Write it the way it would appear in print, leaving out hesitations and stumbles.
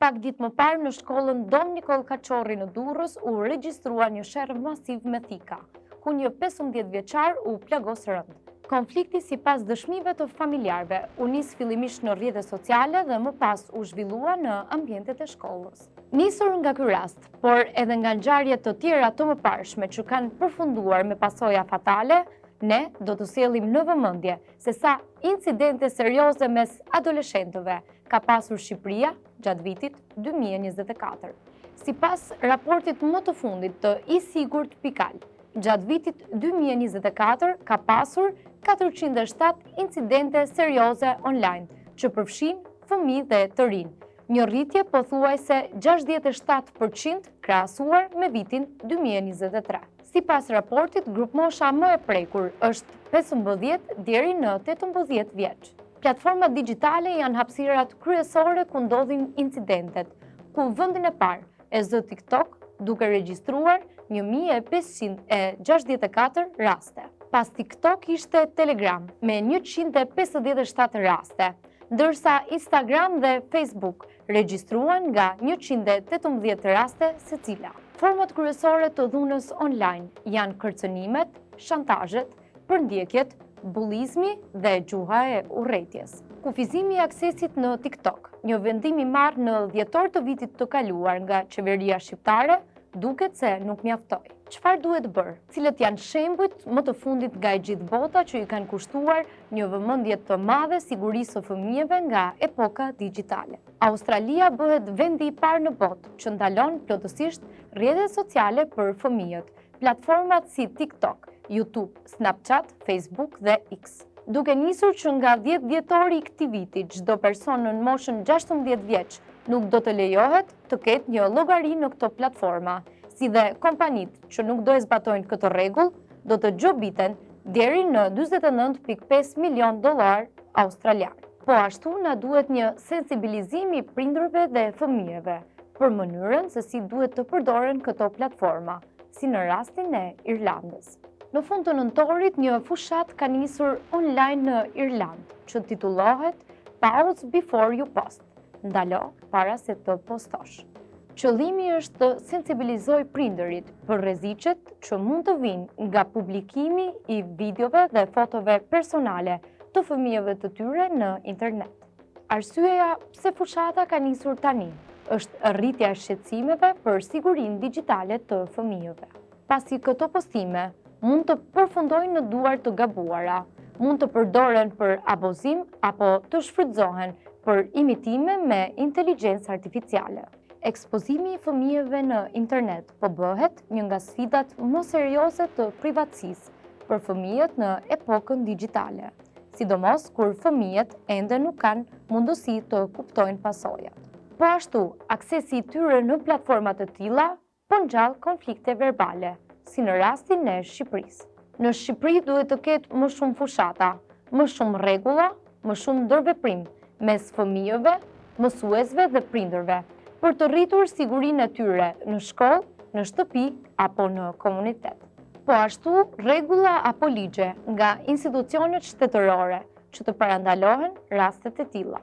Pak ditë më parë në shkollën Dom Nikol Kaçorri në Durrës u regjistrua një sherrë masiv me thika, ku një 15 vjeçar u plagos rënd. Konflikti sipas dëshmive të familjarëve u nis fillimisht në rrjetet sociale dhe më pas u zhvillua në ambientet e shkollës. Nisur nga ky rast, por edhe nga ngjarje të tjera të mëparshme që kanë përfunduar me pasoja fatale, ne do të sjellim në vëmendje se sa incidente serioze mes adoleshentëve ka pasur Shqipëria gjatë vitit 2024. Sipas raportit më të fundit të isigurt.al, gjatë vitit 2024 ka pasur 407 incidente serioze online që përfshin fëmijë dhe të rinj, një rritje pothuajse 67% krahasuar me vitin 2023. Sipas raportit, grupmosha më e prekur është 15 deri në 18 vjeç. Platformat digjitale janë hapësirat kryesore ku ndodhin incidentet, ku vendin e parë e zë TikTok duke regjistruar 1564 raste. Pas TikTok ishte Telegram me 157 raste, ndërsa Instagram dhe Facebook regjistruan nga 118 raste secila. Format kryesore të dhunës online janë kërcënimet, shantazhet, përndjekjet, bullizmi dhe gjuha e urrëties. Kufizimi i aksesit në TikTok, një vendim i marrë në dhjetor të vitit të kaluar nga qeveria shqiptare, duket se nuk mjaftoi. Çfarë duhet bërë? Cilët janë shembujt më të fundit nga e gjithë bota që i kanë kushtuar një vëmendje të madhe sigurisë së fëmijëve nga epoka digjitale? Australia bëhet vendi i parë në botë që ndalon plotësisht rrjetet sociale për fëmijët, platformat si TikTok, YouTube, Snapchat, Facebook dhe X. Duke nisur që nga 10 dhjetori i këtij viti, çdo person në moshën 16 vjeç nuk do të lejohet të ketë një llogari në këto platforma, si dhe kompanitë që nuk do e zbatojnë këtë rregull, do të gjobiten deri në $49.5 milion australian. Po ashtu na duhet një sensibilizim i prindërve dhe fëmijëve për mënyrën se si duhet të përdoren këto platforma, si në rastin e Irlandës. Në fund të nëntorit, një fushat ka nisur online në Irlandë, që titullohet Pause Before You Post, ndalo para se të postosh. Qëllimi është të sensibilizoj prindërit për rreziqet që mund të vinë nga publikimi i videove dhe fotove personale të fëmijëve të tyre në internet. Arsyeja pse fushata ka nisur tani është rritja e shqetësimeve për sigurinë digjitale të fëmijëve. Pasi këto postime mund të përfundojnë në duar të gabuara, mund të përdoren për abuzim apo të shfrytëzohen për imitime me inteligjencë artificiale. Ekspozimi i fëmijëve në internet po bëhet një nga sfidat më serioze të privatësisë për fëmijët në epokën digjitale, sidomos kur fëmijët ende nuk kanë mundësi të kuptojnë pasojat. Po ashtu, aksesi i tyre në platforma të tilla po ngjall konflikte verbale, si në rastin e Shqipërisë. Në Shqipëri duhet të ketë më shumë fushata, më shumë rregulla, më shumë ndërveprim mes fëmijëve, mësuesve dhe prindërve, për të rritur sigurinë e tyre në shkollë, në shtëpi apo në komunitet. Po ashtu, rregulla apo ligje nga institucionet shtetërore që të parandalohen rastet e tilla.